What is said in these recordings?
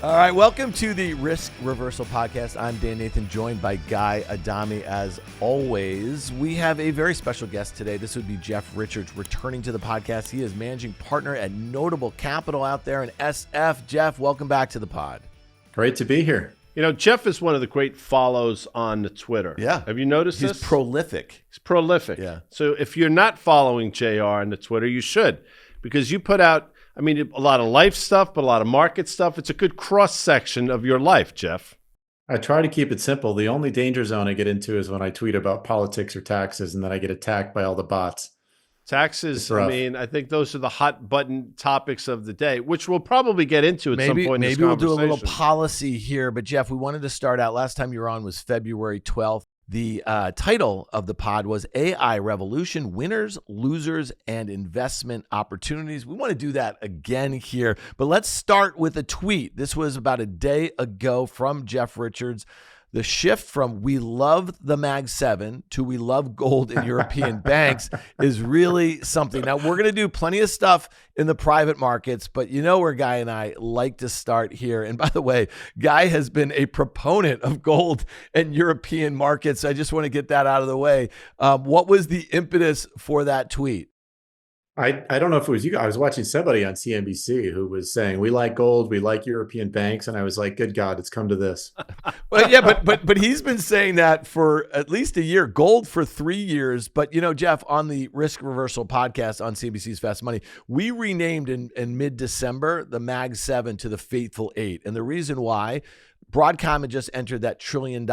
All right, welcome to the Risk Reversal Podcast. I'm Nathan, joined by Guy Adami. As always, we have a very special guest today. This would be Jeff Richards returning to the podcast. He is managing partner at Notable Capital out there in SF. Jeff, welcome back to the pod. Great to be here. You know, Jeff is one of the great follows on the Twitter. Yeah. Have you noticed this? He's prolific. He's prolific. Yeah. So if you're not following JR on the Twitter, you should, because you put out, I mean, a lot of life stuff, but a lot of market stuff. It's a good cross-section of your life, Jeff. I try to keep it simple. The only danger zone I get into is when I tweet about politics or taxes, and then I get attacked by all the bots. Taxes, I mean, I think those are the hot button topics of the day, which we'll probably get into at some point in this conversation. Maybe we'll do a little policy here. But Jeff, we wanted to start out. Last time you were on was February 12th. The title of the pod was AI Revolution, Winners, Losers, and Investment Opportunities. We want to do that again here, but let's start with a tweet. This was about a day ago from Jeff Richards. The shift from we love the Mag 7 to we love gold in European banks is really something. Now, we're going to do plenty of stuff in the private markets, but you know where Guy and I like to start here. And by the way, Guy has been a proponent of gold and European markets. I just want to get that out of the way. What was the impetus for that tweet? I don't know if it was you. I was watching somebody on CNBC who was saying, we like gold, we like European banks. And I was like, good God, it's come to this. Well, yeah, but he's been saying that for at least a year, gold for 3 years. But, you know, Jeff, on the Risk Reversal podcast on CNBC's Fast Money, we renamed in mid-December the Mag 7 to the Fateful 8. And the reason why, Broadcom had just entered that $1 trillion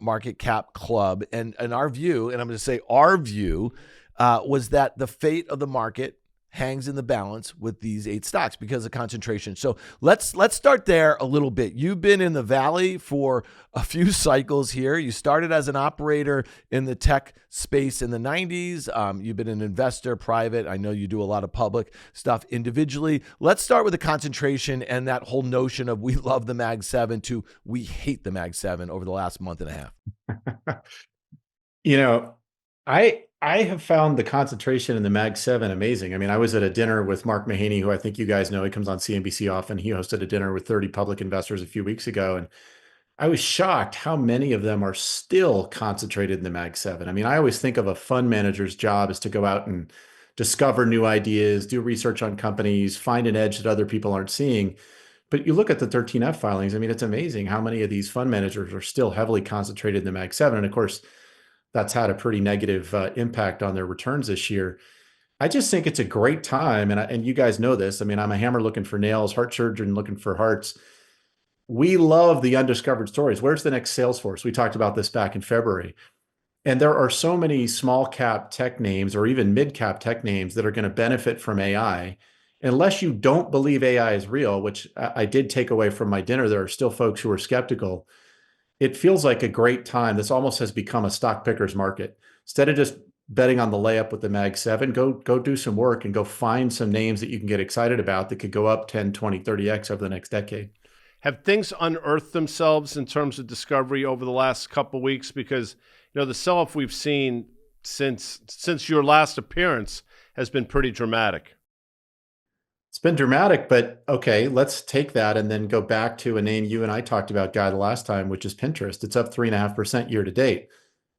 market cap club. And our view, and I'm going to say our view, was that the fate of the market hangs in the balance with these 8 stocks because of concentration. So let's start there a little bit. You've been in the valley for a few cycles here. You started as an operator in the tech space in the 90s. You've been an investor, private. I know you do a lot of public stuff individually. Let's start with the concentration and that whole notion of we love the Mag 7 to we hate the Mag 7 over the last month and a half. You know, I have found the concentration in the Mag 7 amazing. I mean, I was at a dinner with Mark Mahaney, who I think you guys know. He comes on CNBC often. He hosted a dinner with 30 public investors a few weeks ago. And I was shocked how many of them are still concentrated in the Mag 7. I mean, I always think of a fund manager's job is to go out and discover new ideas, do research on companies, find an edge that other people aren't seeing. But you look at the 13F filings, I mean, it's amazing how many of these fund managers are still heavily concentrated in the Mag 7. And of course, that's had a pretty negative impact on their returns this year. I just think it's a great time. And you guys know this. I mean, I'm a hammer looking for nails, heart surgeon looking for hearts. We love the undiscovered stories. Where's the next Salesforce? We talked about this back in February. And there are so many small cap tech names or even mid cap tech names that are going to benefit from AI. Unless you don't believe AI is real, which I did take away from my dinner, there are still folks who are skeptical. It feels like a great time. This almost has become a stock picker's market. Instead of just betting on the layup with the Mag 7, go do some work and go find some names that you can get excited about that could go up 10, 20, 30x over the next decade. Have things unearthed themselves in terms of discovery over the last couple of weeks? Because, you know, the sell-off we've seen since your last appearance has been pretty dramatic. It's been dramatic, but okay, let's take that and then go back to a name you and I talked about, Guy, the last time, which is Pinterest. It's up 3.5% year to date.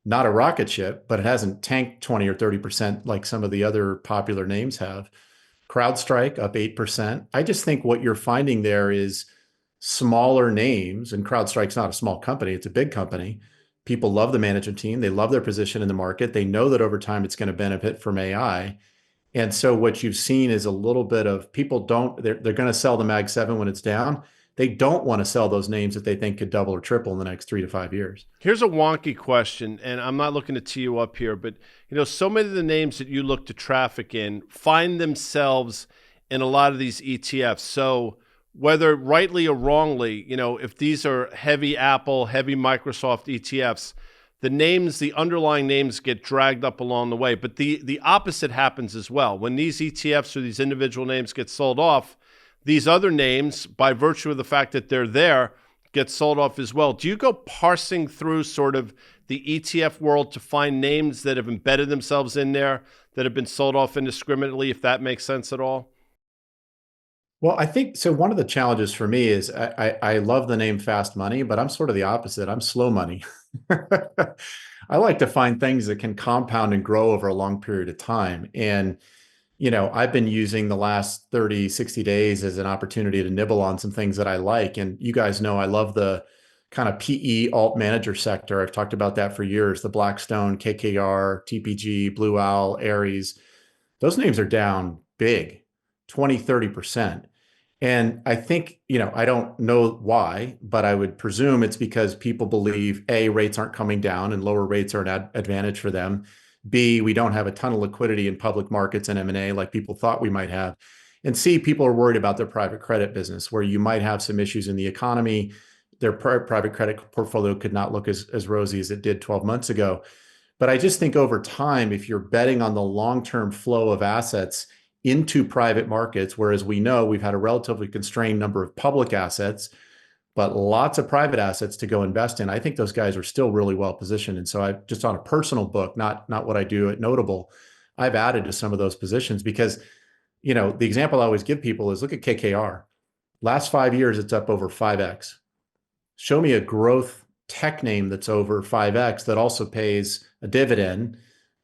Not a rocket ship, but it hasn't tanked 20 or 30% like some of the other popular names have. CrowdStrike up 8%. I just think what you're finding there is smaller names, and CrowdStrike's not a small company, it's a big company. People love the management team. They love their position in the market. They know that over time it's going to benefit from AI. And so what you've seen is a little bit of people they're going to sell the Mag 7 when it's down. They don't want to sell those names that they think could double or triple in the next 3 to 5 years. Here's a wonky question, and I'm not looking to tee you up here, but you know, so many of the names that you look to traffic in find themselves in a lot of these ETFs. So whether rightly or wrongly, you know, if these are heavy Apple, heavy Microsoft ETFs, the underlying names get dragged up along the way. But the opposite happens as well. When these ETFs or these individual names get sold off, these other names, by virtue of the fact that they're there, get sold off as well. Do you go parsing through sort of the ETF world to find names that have embedded themselves in there that have been sold off indiscriminately, if that makes sense at all? Well, I think so. One of the challenges for me is I love the name fast money, but I'm sort of the opposite. I'm slow money. I like to find things that can compound and grow over a long period of time. And, I've been using the last 30, 60 days as an opportunity to nibble on some things that I like. And you guys know I love the kind of PE alt manager sector. I've talked about that for years. The Blackstone, KKR, TPG, Blue Owl, Ares. Those names are down big, 20, 30%. And I think, I don't know why, but I would presume it's because people believe A, rates aren't coming down and lower rates are an advantage for them. B, we don't have a ton of liquidity in public markets and M&A like people thought we might have. And C, people are worried about their private credit business, where you might have some issues in the economy. Their private credit portfolio could not look as rosy as it did 12 months ago. But I just think over time, if you're betting on the long-term flow of assets into private markets, whereas we know we've had a relatively constrained number of public assets, but lots of private assets to go invest in, I think those guys are still really well positioned. And so I just on a personal book, not what I do at Notable, I've added to some of those positions because, the example I always give people is look at KKR. Last 5 years, it's up over 5x. Show me a growth tech name that's over 5x that also pays a dividend,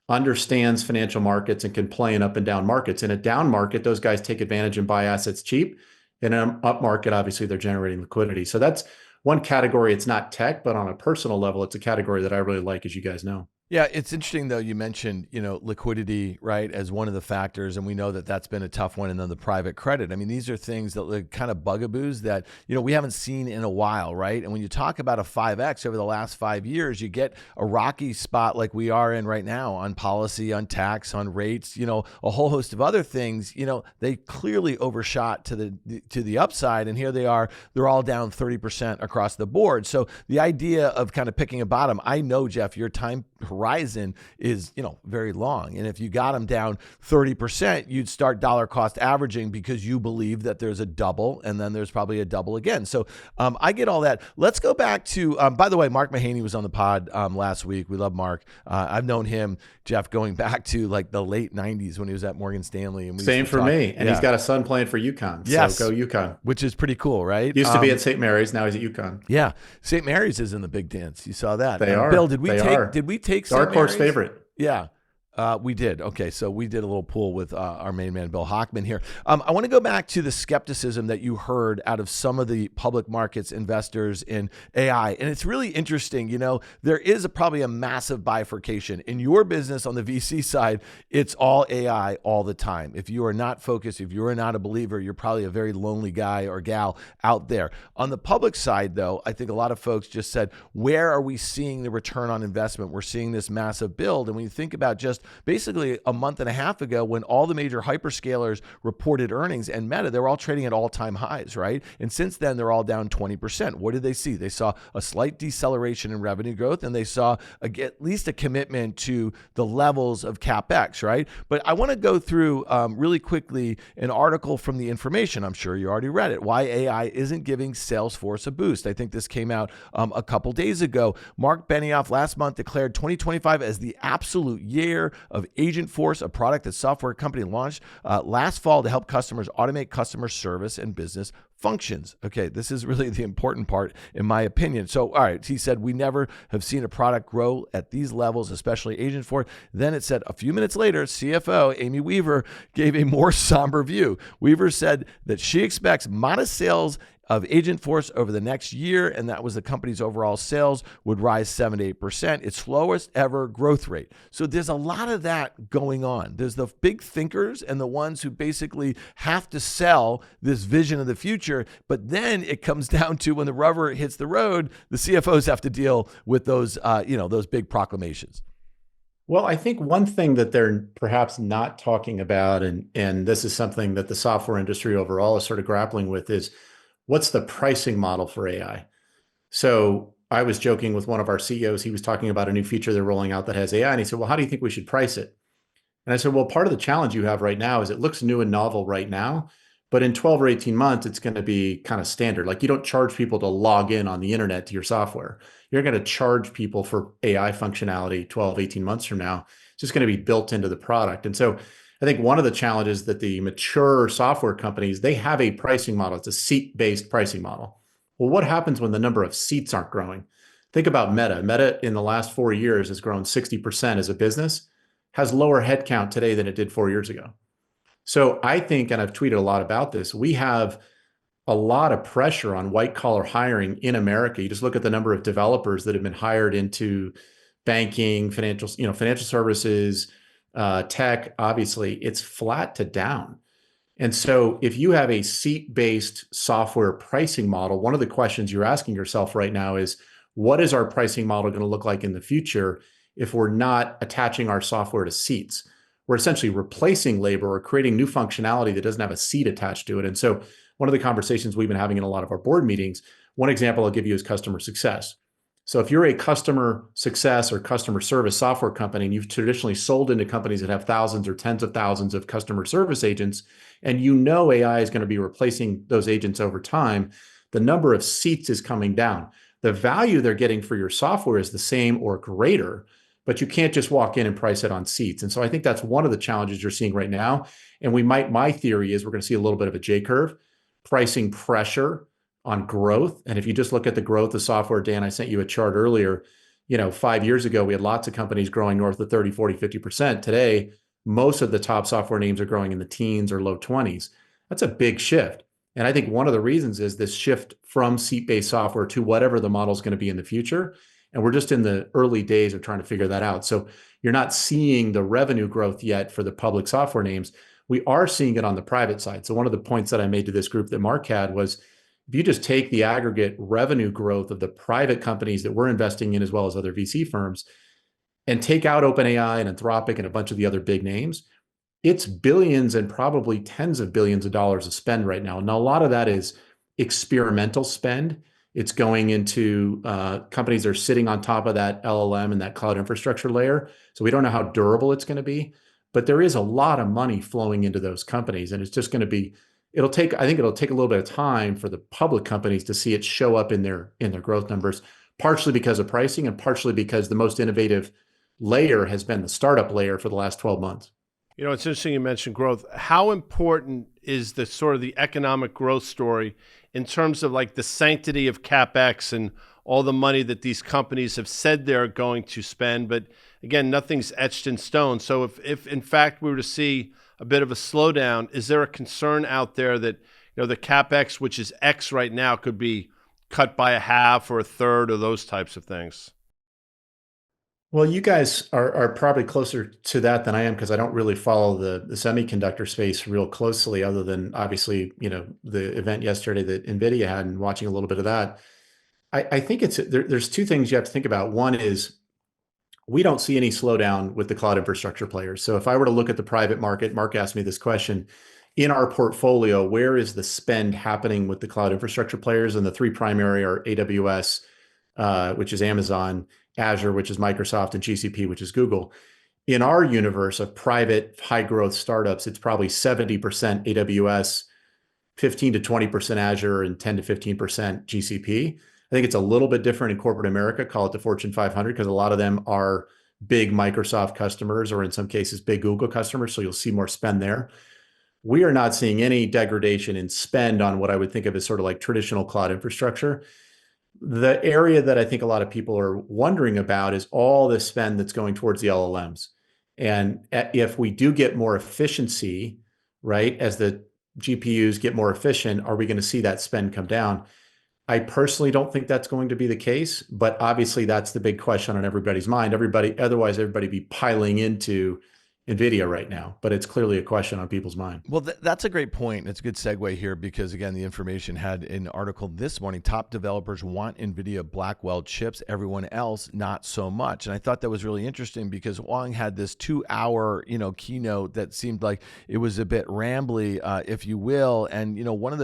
understands financial markets, and can play in up and down markets. In a down market, those guys take advantage and buy assets cheap. In an up market, obviously, they're generating liquidity. So that's one category. It's not tech, but on a personal level, it's a category that I really like, as you guys know. Yeah, it's interesting though. You mentioned, liquidity, right, as one of the factors, and we know that that's been a tough one. And then the private credit. I mean, these are things that like kind of bugaboos that we haven't seen in a while, right? And when you talk about a 5x over the last 5 years, you get a rocky spot like we are in right now on policy, on tax, on rates, a whole host of other things. They clearly overshot to the upside, and here they are. They're all down 30% across the board. So the idea of kind of picking a bottom, I know, Jeff, your time horizon is, very long. And if you got them down 30%, you'd start dollar cost averaging because you believe that there's a double and then there's probably a double again. So I get all that. Let's go back to, by the way, Mark Mahaney was on the pod last week. We love Mark. I've known him, Jeff, going back to like the late 90s when he was at Morgan Stanley. And Same for me. And he's got a son playing for UConn. Yes. So go UConn. Which is pretty cool, right? Used to be at St. Mary's. Now he's at UConn. Yeah. St. Mary's is in the big dance. You saw that. They are. Bill, did we take St. Dark horse Mary's? favorite. Yeah. We did. Okay, so we did a little pool with our main man, Bill Hockman here. I want to go back to the skepticism that you heard out of some of the public markets investors in AI. And it's really interesting. There is probably a massive bifurcation. In your business on the VC side, it's all AI all the time. If you are not focused, if you are not a believer, you're probably a very lonely guy or gal out there. On the public side, though, I think a lot of folks just said, where are we seeing the return on investment? We're seeing this massive build. And when you think about just basically a month and a half ago when all the major hyperscalers reported earnings and Meta, they were all trading at all-time highs, right? And since then, they're all down 20%. What did they see? They saw a slight deceleration in revenue growth, and they saw at least a commitment to the levels of CapEx, right? But I want to go through really quickly an article from The Information. I'm sure you already read it. Why AI isn't giving Salesforce a boost. I think this came out a couple days ago. Mark Benioff last month declared 2025 as the absolute year of Agentforce, a product that software company launched last fall to help customers automate customer service and business functions. Okay, this is really the important part, in my opinion. So, all right, he said, we never have seen a product grow at these levels, especially Agentforce. Then it said a few minutes later, CFO Amy Weaver gave a more somber view. Weaver said that she expects modest sales of Agentforce over the next year, and that was the company's overall sales would rise 7 to 8%, its slowest ever growth rate. So there's a lot of that going on. There's the big thinkers and the ones who basically have to sell this vision of the future, but then it comes down to when the rubber hits the road, the CFOs have to deal with those, those big proclamations. Well, I think one thing that they're perhaps not talking about, and this is something that the software industry overall is sort of grappling with, is what's the pricing model for AI? So I was joking with one of our CEOs. He was talking about a new feature they're rolling out that has AI. And he said, well, how do you think we should price it? And I said, well, part of the challenge you have right now is it looks new and novel right now, but in 12 or 18 months, it's going to be kind of standard. Like you don't charge people to log in on the internet to your software. You're going to charge people for AI functionality 12, 18 months from now. It's just going to be built into the product. And so I think one of the challenges that the mature software companies, they have a pricing model. It's a seat-based pricing model. Well, what happens when the number of seats aren't growing? Think about Meta. Meta in the last 4 years has grown 60% as a business, has lower headcount today than it did 4 years ago. So I think, and I've tweeted a lot about this, we have a lot of pressure on white collar hiring in America. You just look at the number of developers that have been hired into banking, financial services, tech. Obviously, it's flat to down. And so if you have a seat-based software pricing model, one of the questions you're asking yourself right now is, what is our pricing model going to look like in the future if we're not attaching our software to seats? We're essentially replacing labor or creating new functionality that doesn't have a seat attached to it. And so one of the conversations we've been having in a lot of our board meetings, one example I'll give you is customer success. So if you're a customer success or customer service software company and you've traditionally sold into companies that have thousands or tens of thousands of customer service agents, and you know AI is going to be replacing those agents over time, the number of seats is coming down. The value they're getting for your software is the same or greater, but you can't just walk in and price it on seats. And so I think that's one of the challenges you're seeing right now. And my theory is we're going to see a little bit of a J curve, pricing pressure on growth. And if you just look at the growth of software, Dan, I sent you a chart earlier, 5 years ago, we had lots of companies growing north of 30, 40, 50%. Today, most of the top software names are growing in the teens or low 20s. That's a big shift. And I think one of the reasons is this shift from seat-based software to whatever the model is going to be in the future. And we're just in the early days of trying to figure that out. So you're not seeing the revenue growth yet for the public software names. We are seeing it on the private side. So one of the points that I made to this group that Mark had was, if you just take the aggregate revenue growth of the private companies that we're investing in, as well as other VC firms, and take out OpenAI and Anthropic and a bunch of the other big names, it's billions and probably tens of billions of dollars of spend right now. Now, a lot of that is experimental spend. It's going into companies that are sitting on top of that LLM and that cloud infrastructure layer. So we don't know how durable it's going to be, but there is a lot of money flowing into those companies. And it's just going to be, I think it'll take a little bit of time for the public companies to see it show up in their growth numbers, partially because of pricing and partially because the most innovative layer has been the startup layer for the last 12 months. It's interesting you mentioned growth. How important is the sort of the economic growth story in terms of like the sanctity of CapEx and all the money that these companies have said they're going to spend? But again, nothing's etched in stone. So if in fact we were to see a bit of a slowdown, is there a concern out there that the CapEx, which is X right now, could be cut by a half or a third or those types of things? Well, you guys are probably closer to that than I am because I don't really follow the semiconductor space real closely, other than obviously, the event yesterday that Nvidia had and watching a little bit of that. I think there's two things you have to think about. One is we don't see any slowdown with the cloud infrastructure players. So if I were to look at the private market, Mark asked me this question, in our portfolio, where is the spend happening with the cloud infrastructure players? And the three primary are AWS, which is Amazon, Azure, which is Microsoft, and GCP, which is Google. In our universe of private high growth startups, it's probably 70% AWS, 15 to 20% Azure, and 10 to 15% GCP. I think it's a little bit different in corporate America, call it the Fortune 500, because a lot of them are big Microsoft customers or in some cases big Google customers. So you'll see more spend there. We are not seeing any degradation in spend on what I would think of as sort of like traditional cloud infrastructure. The area that I think a lot of people are wondering about is all this spend that's going towards the LLMs. And if we do get more efficiency, right, as the GPUs get more efficient, are we going to see that spend come down? I personally don't think that's going to be the case, but obviously that's the big question on everybody's mind. Otherwise everybody be piling into Nvidia right now, but it's clearly a question on people's mind. Well, that's a great point. It's a good segue here because, again, the information had an article this morning. Top developers want Nvidia Blackwell chips. Everyone else, not so much. And I thought that was really interesting because Wang had this 2-hour, keynote that seemed like it was a bit rambly, if you will. And, one of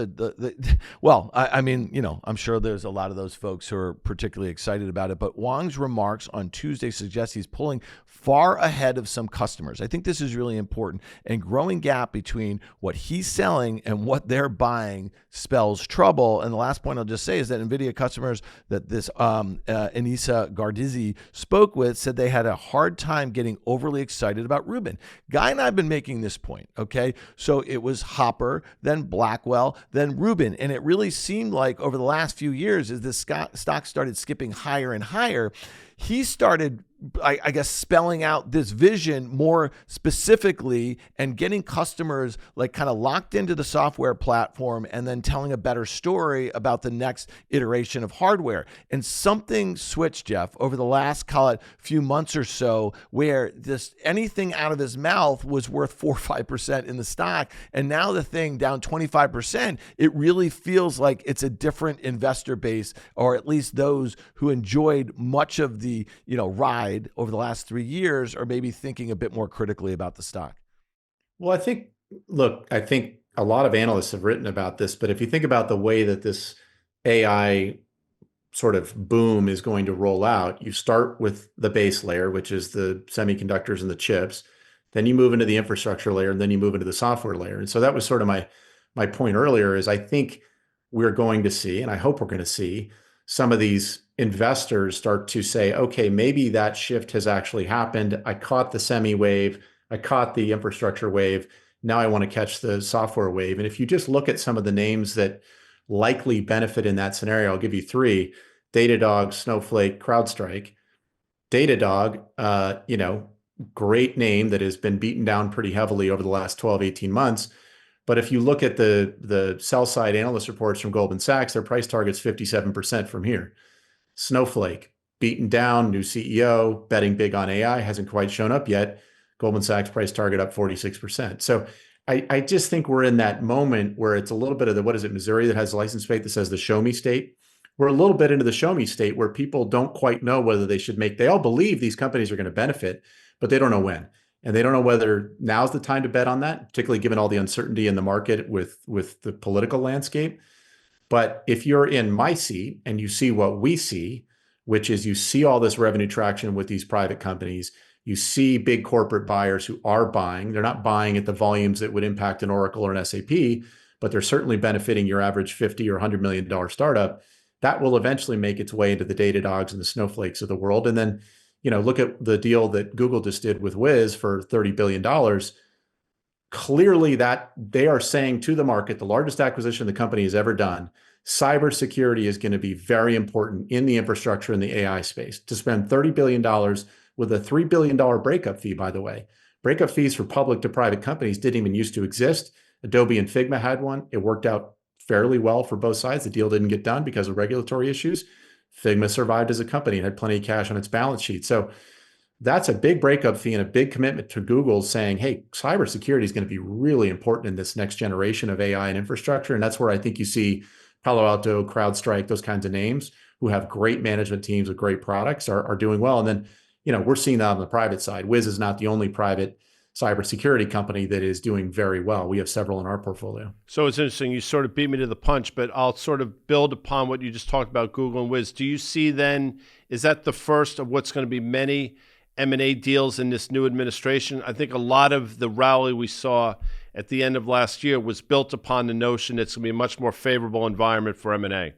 I'm sure there's a lot of those folks who are particularly excited about it. But Wang's remarks on Tuesday suggest he's pulling far ahead of some customers. I think this is really important. And growing gap between what he's selling and what they're buying spells trouble. And the last point I'll just say is that Nvidia customers that this Anissa Gardizzi spoke with said they had a hard time getting overly excited about Rubin. Guy and I have been making this point, okay? So it was Hopper, then Blackwell, then Rubin. And it really seemed like over the last few years, as this stock started skipping higher and higher, he started, I guess, spelling out this vision more specifically and getting customers like kind of locked into the software platform and then telling a better story about the next iteration of hardware. And something switched, Jeff, over the last, call it, few months or so, where this anything out of his mouth was worth 4 or 5% in the stock. And now the thing down 25%, it really feels like it's a different investor base, or at least those who enjoyed much of the ride over the last 3 years are maybe thinking a bit more critically about the stock. Well, I think a lot of analysts have written about this, but if you think about the way that this AI sort of boom is going to roll out, you start with the base layer, which is the semiconductors and the chips. Then you move into the infrastructure layer, and then you move into the software layer. And so that was sort of my point earlier, is I think we're going to see, and I hope we're going to see, some of these investors start to say, okay, maybe that shift has actually happened. I caught the semi wave. I caught the infrastructure wave. Now I want to catch the software wave. And if you just look at some of the names that likely benefit in that scenario, I'll give you three: Datadog, Snowflake, CrowdStrike. Datadog, great name that has been beaten down pretty heavily over the last 12, 18 months. But if you look at the sell side analyst reports from Goldman Sachs, their price target's 57% from here. Snowflake, beaten down, new CEO, betting big on AI, hasn't quite shown up yet. Goldman Sachs price target up 46%. So I just think we're in that moment where it's a little bit of the, what is it, Missouri that has a license plate that says the show me state? We're a little bit into the show me state where people don't quite know whether they should they all believe these companies are going to benefit, but they don't know when. And they don't know whether now's the time to bet on that, particularly given all the uncertainty in the market with the political landscape. But if you're in my seat and you see what we see, which is you see all this revenue traction with these private companies, you see big corporate buyers who are buying. They're not buying at the volumes that would impact an Oracle or an SAP, but they're certainly benefiting your average $50 or $100 million startup. That will eventually make its way into the Datadogs and the Snowflakes of the world. And then, look at the deal that Google just did with Wiz for $30 billion. Clearly that they are saying to the market, the largest acquisition the company has ever done, cybersecurity is going to be very important in the infrastructure in the AI space. To spend $30 billion with a $3 billion breakup fee, by the way. Breakup fees for public to private companies didn't even used to exist. Adobe and Figma had one. It worked out fairly well for both sides. The deal didn't get done because of regulatory issues. Figma survived as a company and had plenty of cash on its balance sheet. So that's a big breakup fee and a big commitment to Google saying, hey, cybersecurity is going to be really important in this next generation of AI and infrastructure. And that's where I think you see Palo Alto, CrowdStrike, those kinds of names who have great management teams with great products are doing well. And then, we're seeing that on the private side. Wiz is not the only private cybersecurity company that is doing very well. We have several in our portfolio. So it's interesting. You sort of beat me to the punch, but I'll sort of build upon what you just talked about, Google and Wiz. Do you see then, is that the first of what's going to be many M&A deals in this new administration? I think a lot of the rally we saw at the end of last year was built upon the notion it's going to be a much more favorable environment for M&A.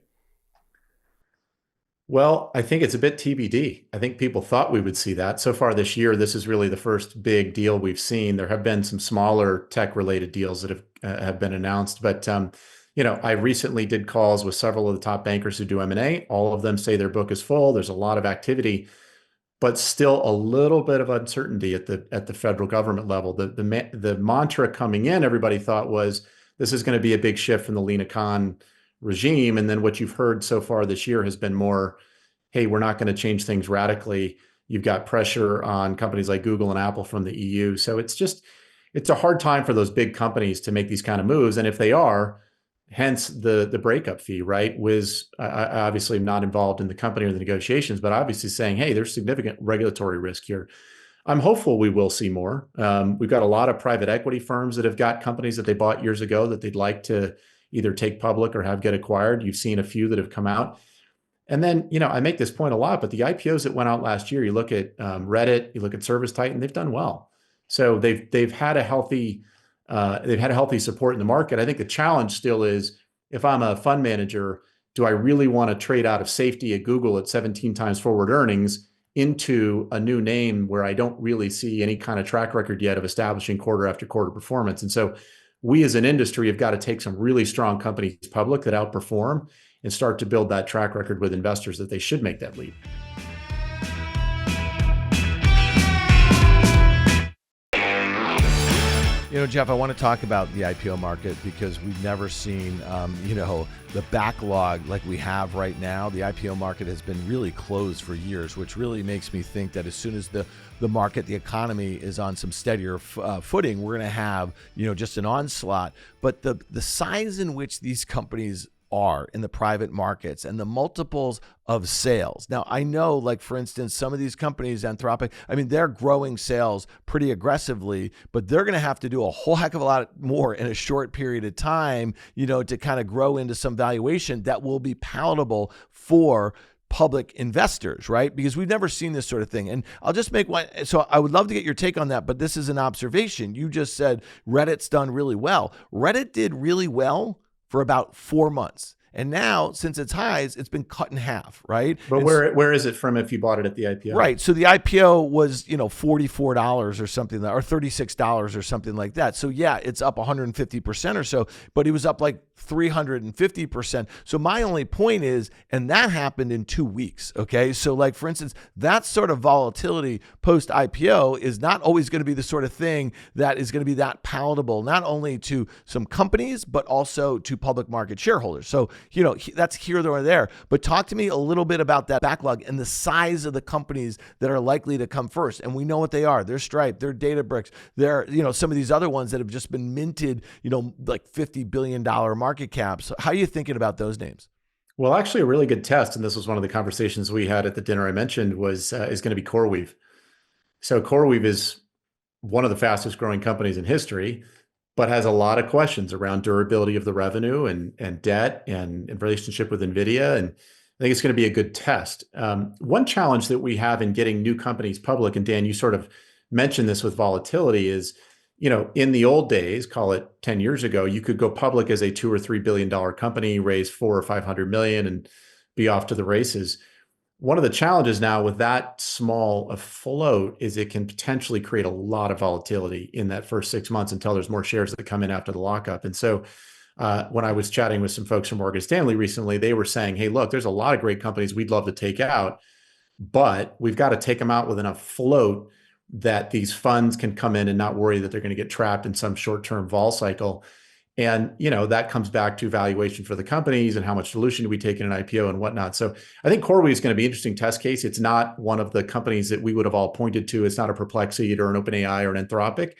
Well, I think it's a bit TBD. I think people thought we would see that. So far this year, this is really the first big deal we've seen. There have been some smaller tech-related deals that have been announced. But, I recently did calls with several of the top bankers who do M&A. All of them say their book is full. There's a lot of activity, but still a little bit of uncertainty at the federal government level. The mantra coming in, everybody thought was, this is going to be a big shift from the lean econ regime. And then what you've heard so far this year has been more, hey, we're not going to change things radically. You've got pressure on companies like Google and Apple from the EU. So it's a hard time for those big companies to make these kind of moves. And if they are, hence the breakup fee, right? Wiz, I obviously am not involved in the company or the negotiations, but obviously saying, hey, there's significant regulatory risk here. I'm hopeful we will see more. We've got a lot of private equity firms that have got companies that they bought years ago that they'd like to either take public or have get acquired. You've seen a few that have come out. And then, I make this point a lot, but the IPOs that went out last year, you look at Reddit, you look at ServiceTitan, they've done well. So they've had a healthy support in the market. I think the challenge still is, if I'm a fund manager, do I really want to trade out of safety at Google at 17 times forward earnings into a new name where I don't really see any kind of track record yet of establishing quarter after quarter performance? And so we as an industry have got to take some really strong companies public that outperform and start to build that track record with investors that they should make that leap. Jeff, I want to talk about the IPO market because we've never seen, the backlog like we have right now. The IPO market has been really closed for years, which really makes me think that as soon as the market, the economy is on some steadier footing, we're going to have, just an onslaught. But the size in which these companies are in the private markets and the multiples of sales. Now, I know, like, for instance, some of these companies, Anthropic, they're growing sales pretty aggressively, but they're going to have to do a whole heck of a lot more in a short period of time, to kind of grow into some valuation that will be palatable for public investors, right? Because we've never seen this sort of thing. And I'll just make one. So I would love to get your take on that, but this is an observation. You just said Reddit's done really well. Reddit did really well for about 4 months. And now, since its highs, it's been cut in half, right? But where is it from if you bought it at the IPO? Right. So the IPO was, $44 or something, or $36 or something like that. So yeah, it's up 150% or so, but it was up like 350%. So my only point is, and that happened in 2 weeks. Okay. So, like, for instance, that sort of volatility post IPO is not always going to be the sort of thing that is going to be that palatable, not only to some companies, but also to public market shareholders. So, that's here or there. But talk to me a little bit about that backlog and the size of the companies that are likely to come first. And we know what they are. They're Stripe, they're Databricks, they're, some of these other ones that have just been minted, like $50 billion market caps. How are you thinking about those names? Well, actually, a really good test, and this was one of the conversations we had at the dinner I mentioned, is going to be CoreWeave. So CoreWeave is one of the fastest growing companies in history, but has a lot of questions around durability of the revenue and debt and in relationship with Nvidia. And I think it's going to be a good test. One challenge that we have in getting new companies public, and Dan, you sort of mentioned this with volatility, is, in the old days, call it 10 years ago, you could go public as a $2 or $3 billion company, raise 400 or 500 million, and be off to the races. One of the challenges now with that small a float is it can potentially create a lot of volatility in that first 6 months until there's more shares that come in after the lockup. And so when I was chatting with some folks from Morgan Stanley recently, they were saying, hey, look, there's a lot of great companies we'd love to take out, but we've got to take them out with enough float that these funds can come in and not worry that they're going to get trapped in some short-term vol cycle. And, that comes back to valuation for the companies and how much dilution do we take in an IPO and whatnot. So I think CoreWeave is going to be an interesting test case. It's not one of the companies that we would have all pointed to. It's not a Perplexity or an OpenAI or an Anthropic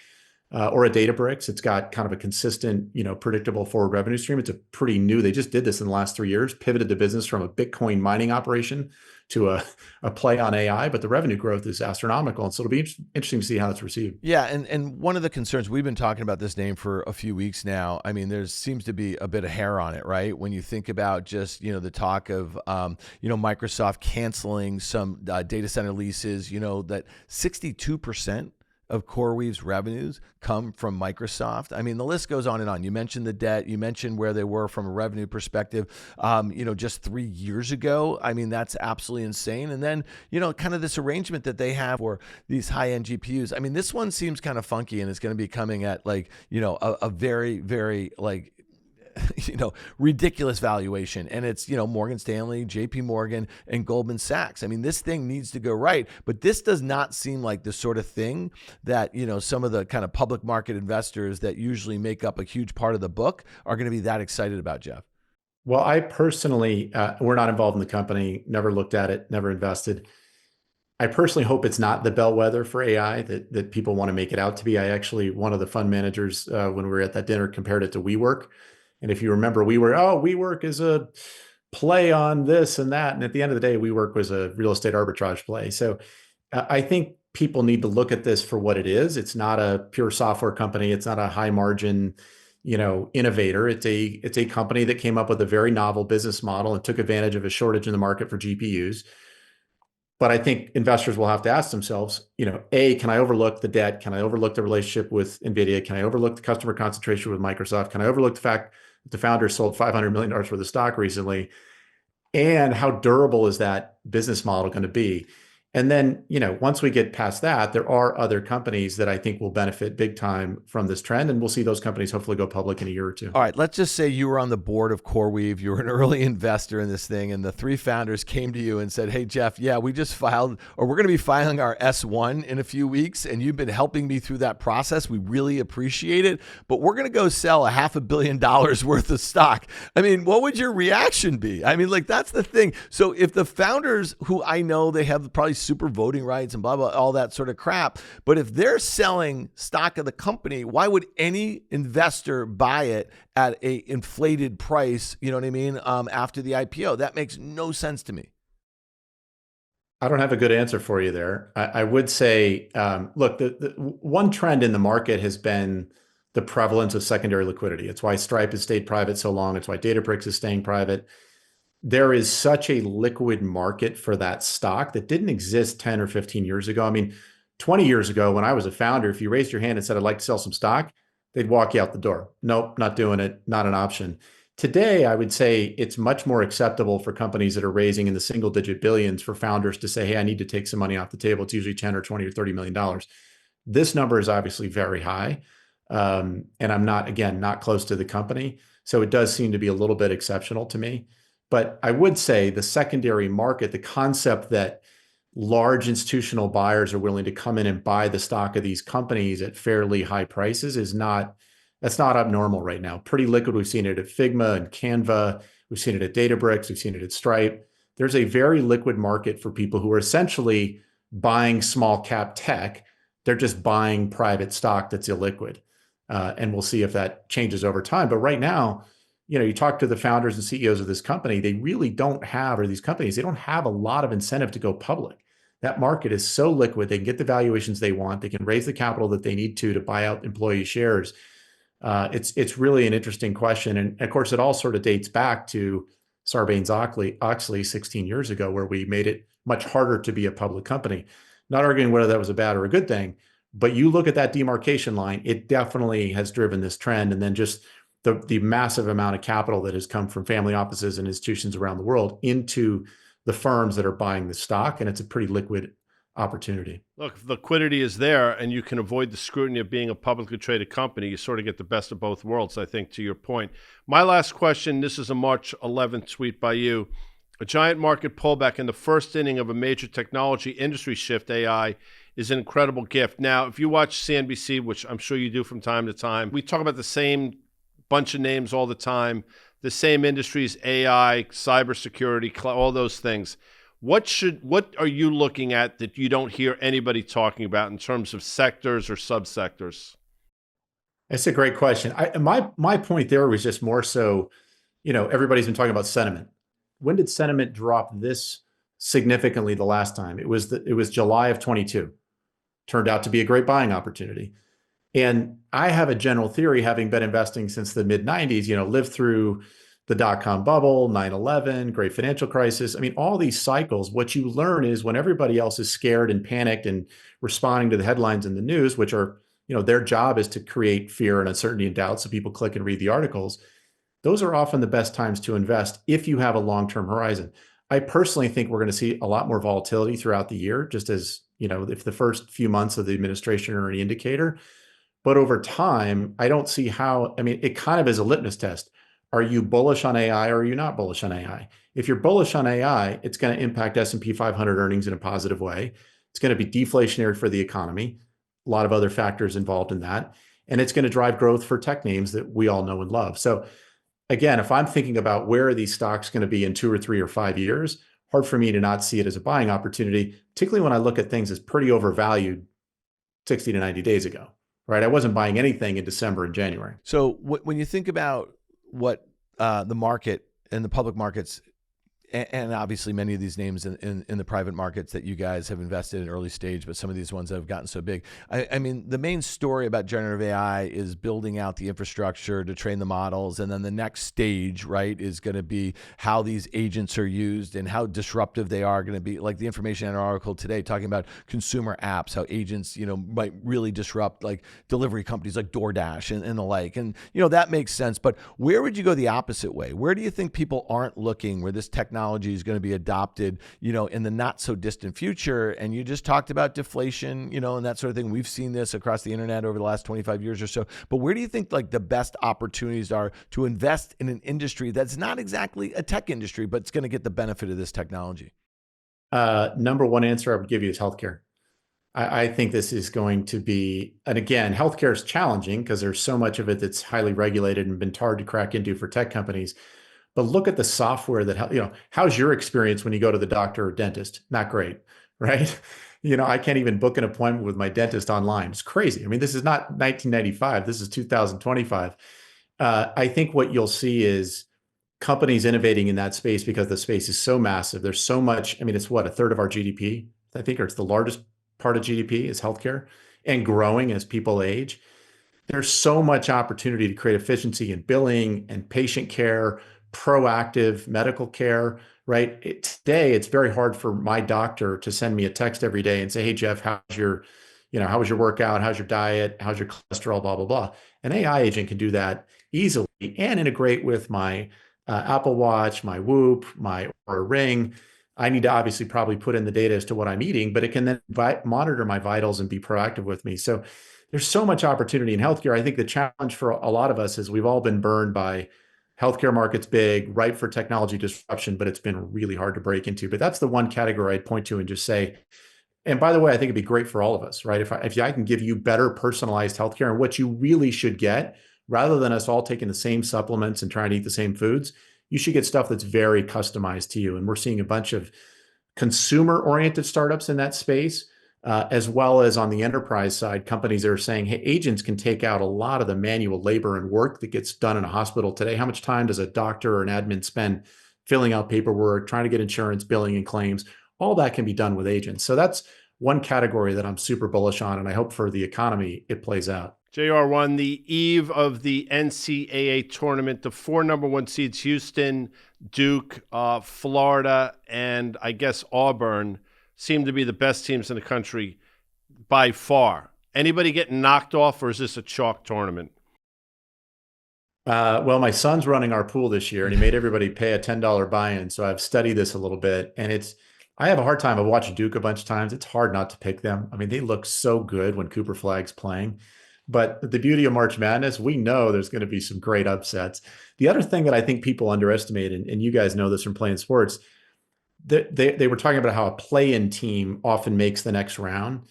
or a Databricks. It's got kind of a consistent, predictable forward revenue stream. It's a pretty new, they just did this in the last 3 years, pivoted the business from a Bitcoin mining operation to a play on AI, but the revenue growth is astronomical. And so it'll be interesting to see how it's received. Yeah. And one of the concerns, we've been talking about this name for a few weeks now. There seems to be a bit of hair on it, right? When you think about just, the talk of, Microsoft canceling some data center leases, that 62% of CoreWeave's revenues come from Microsoft. The list goes on and on. You mentioned the debt. You mentioned where they were from a revenue perspective, just 3 years ago. That's absolutely insane. And then, kind of this arrangement that they have for these high-end GPUs. This one seems kind of funky, and it's going to be coming at a very, very ridiculous valuation. And it's, Morgan Stanley, JP Morgan, and Goldman Sachs. This thing needs to go right, but this does not seem like the sort of thing that, some of the kind of public market investors that usually make up a huge part of the book are going to be that excited about, Jeff. Well, I personally, we're not involved in the company, never looked at it, never invested. I personally hope it's not the bellwether for AI that people want to make it out to be. One of the fund managers, when we were at that dinner, compared it to WeWork. And if you remember, WeWork is a play on this and that. And at the end of the day, WeWork was a real estate arbitrage play. So I think people need to look at this for what it is. It's not a pure software company. It's not a high margin, innovator. It's a company that came up with a very novel business model and took advantage of a shortage in the market for GPUs. But I think investors will have to ask themselves, A, can I overlook the debt? Can I overlook the relationship with Nvidia? Can I overlook the customer concentration with Microsoft? Can I overlook the fact that the founder sold $500 million worth of stock recently? And how durable is that business model going to be? And then, once we get past that, there are other companies that I think will benefit big time from this trend. And we'll see those companies hopefully go public in a year or two. All right, let's just say you were on the board of CoreWeave. You were an early investor in this thing, and the three founders came to you and said, hey, Jeff, yeah, we just filed, or we're going to be filing our S1 in a few weeks, and you've been helping me through that process. We really appreciate it, but we're going to go sell $500 million worth of stock. I mean, what would your reaction be? I mean, like, that's the thing. So if the founders, who I know they have probably super voting rights and blah, blah, all that sort of crap, but if they're selling stock of the company, why would any investor buy it at a inflated price, you know what I mean, after the IPO? That makes no sense to me. I don't have a good answer for you there. I would say, look, the one trend in the market has been the prevalence of secondary liquidity. It's why Stripe has stayed private so long. It's why Databricks is staying private. There is such a liquid market for that stock that didn't exist 10 or 15 years ago. I mean, 20 years ago, when I was a founder, if you raised your hand and said, I'd like to sell some stock, they'd walk you out the door. Nope, not doing it. Not an option. Today, I would say it's much more acceptable for companies that are raising in the single digit billions for founders to say, hey, I need to take some money off the table. It's usually 10 or 20 or $30 million. This number is obviously very high. And I'm not close to the company. So it does seem to be a little bit exceptional to me. But I would say the secondary market, the concept that large institutional buyers are willing to come in and buy the stock of these companies at fairly high prices that's not abnormal right now. Pretty liquid. We've seen it at Figma and Canva. We've seen it at Databricks. We've seen it at Stripe. There's a very liquid market for people who are essentially buying small cap tech. They're just buying private stock that's illiquid. And we'll see if that changes over time. But right now, you talk to the founders and CEOs of this company, they really don't have, or these companies, they don't have a lot of incentive to go public. That market is so liquid. They can get the valuations they want. They can raise the capital that they need to buy out employee shares. It's really an interesting question. And of course, it all sort of dates back to Sarbanes-Oxley 16 years ago, where we made it much harder to be a public company. Not arguing whether that was a bad or a good thing, but you look at that demarcation line, it definitely has driven this trend. And then just the massive amount of capital that has come from family offices and institutions around the world into the firms that are buying the stock. And it's a pretty liquid opportunity. Look, if liquidity is there and you can avoid the scrutiny of being a publicly traded company, you sort of get the best of both worlds, I think, to your point. My last question, this is a March 11th tweet by you. A giant market pullback in the first inning of a major technology industry shift, AI, is an incredible gift. Now, if you watch CNBC, which I'm sure you do from time to time, we talk about the same bunch of names all the time, the same industries, AI, cybersecurity, all those things. What are you looking at that you don't hear anybody talking about in terms of sectors or subsectors? That's a great question. My point there was just more so, everybody's been talking about sentiment. When did sentiment drop this significantly the last time? It was July of 22. Turned out to be a great buying opportunity. And I have a general theory, having been investing since the mid 90s, lived through the dot-com bubble, 9/11, great financial crisis. I mean, all these cycles, what you learn is when everybody else is scared and panicked and responding to the headlines in the news, which are, their job is to create fear and uncertainty and doubt so people click and read the articles. Those are often the best times to invest if you have a long-term horizon. I personally think we're going to see a lot more volatility throughout the year, just as, if the first few months of the administration are any indicator. But over time, I don't see how, it kind of is a litmus test. Are you bullish on AI or are you not bullish on AI? If you're bullish on AI, it's going to impact S&P 500 earnings in a positive way. It's going to be deflationary for the economy. A lot of other factors involved in that. And it's going to drive growth for tech names that we all know and love. So again, if I'm thinking about where are these stocks going to be in 2 or 3 or 5 years, hard for me to not see it as a buying opportunity, particularly when I look at things as pretty overvalued 60 to 90 days ago, right? I wasn't buying anything in December and January. So when you think about what the market and the public markets and obviously many of these names in the private markets that you guys have invested in early stage, but some of these ones that have gotten so big. I mean, the main story about generative AI is building out the infrastructure to train the models. And then the next stage, right, is going to be how these agents are used and how disruptive they are going to be. Like the information in our article today talking about consumer apps, how agents, might really disrupt like delivery companies like DoorDash and the like. And, that makes sense. But where would you go the opposite way? Where do you think people aren't looking, where this technology is going to be adopted, in the not so distant future? And you just talked about deflation, and that sort of thing. We've seen this across the internet over the last 25 years or so. But where do you think like the best opportunities are to invest in an industry that's not exactly a tech industry, but it's going to get the benefit of this technology? Number one answer I would give you is healthcare. I think this is going to be, and again, healthcare is challenging because there's so much of it that's highly regulated and been hard to crack into for tech companies. But look at the software that, how's your experience when you go to the doctor or dentist? Not great, right? I can't even book an appointment with my dentist online. It's crazy. I mean, this is not 1995. This is 2025. I think what you'll see is companies innovating in that space because the space is so massive. There's so much. I mean, it's what, a third of our GDP, I think, or it's the largest part of GDP is healthcare, and growing as people age. There's so much opportunity to create efficiency in billing and patient care, proactive medical care, right? Today, it's very hard for my doctor to send me a text every day and say, hey, Jeff, how was your workout? How's your diet? How's your cholesterol? Blah, blah, blah. An AI agent can do that easily and integrate with my Apple Watch, my Whoop, my Oura Ring. I need to obviously probably put in the data as to what I'm eating, but it can then monitor my vitals and be proactive with me. So there's so much opportunity in healthcare. I think the challenge for a lot of us is we've all been burned by healthcare market's big, ripe for technology disruption, but it's been really hard to break into. But that's the one category I'd point to and just say, and by the way, I think it'd be great for all of us, right? If I can give you better personalized healthcare and what you really should get, rather than us all taking the same supplements and trying to eat the same foods, you should get stuff that's very customized to you. And we're seeing a bunch of consumer-oriented startups in that space, as well as on the enterprise side, companies that are saying, hey, agents can take out a lot of the manual labor and work that gets done in a hospital today. How much time does a doctor or an admin spend filling out paperwork, trying to get insurance, billing, and claims? All that can be done with agents. So that's one category that I'm super bullish on, and I hope for the economy it plays out. JR1, the eve of the NCAA tournament, the 4 number 1 seeds, Houston, Duke, Florida, and I guess Auburn, seem to be the best teams in the country by far. Anybody getting knocked off, or is this a chalk tournament? Well, my son's running our pool this year, and he made everybody pay a $10 buy-in. So I've studied this a little bit, and I have a hard time. I've watched Duke a bunch of times. It's hard not to pick them. I mean, they look so good when Cooper Flagg's playing. But the beauty of March Madness, we know there's going to be some great upsets. The other thing that I think people underestimate, and you guys know this from playing sports, they were talking about how a play-in team often makes the next round.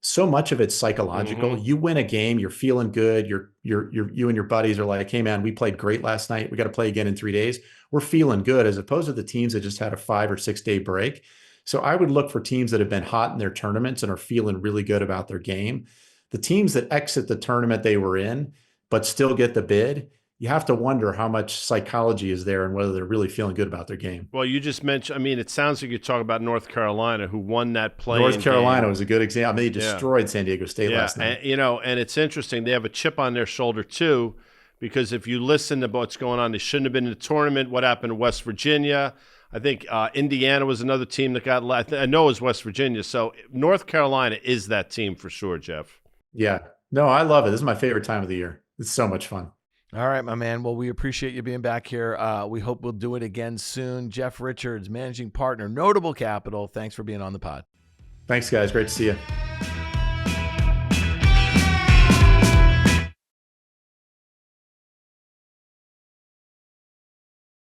So much of it's psychological. Mm-hmm. You win a game, you're feeling good. You and your buddies are like, hey man, we played great last night. We got to play again in 3 days. We're feeling good, as opposed to the teams that just had a 5 or 6 day break. So I would look for teams that have been hot in their tournaments and are feeling really good about their game. The teams that exit the tournament they were in, but still get the bid, you have to wonder how much psychology is there and whether they're really feeling good about their game. Well, you just mentioned, I mean, it sounds like you're talking about North Carolina, who won that play-in North Carolina game. was a good example. They destroyed San Diego State last night. And it's interesting. They have a chip on their shoulder, too, because if you listen to what's going on, they shouldn't have been in the tournament. What happened to West Virginia? I think Indiana was another team that got – I know it was West Virginia. So North Carolina is that team for sure, Jeff. Yeah. No, I love it. This is my favorite time of the year. It's so much fun. All right, my man. Well, we appreciate you being back here. We hope we'll do it again soon. Jeff Richards, managing partner, Notable Capital. Thanks for being on the pod. Thanks, guys. Great to see you.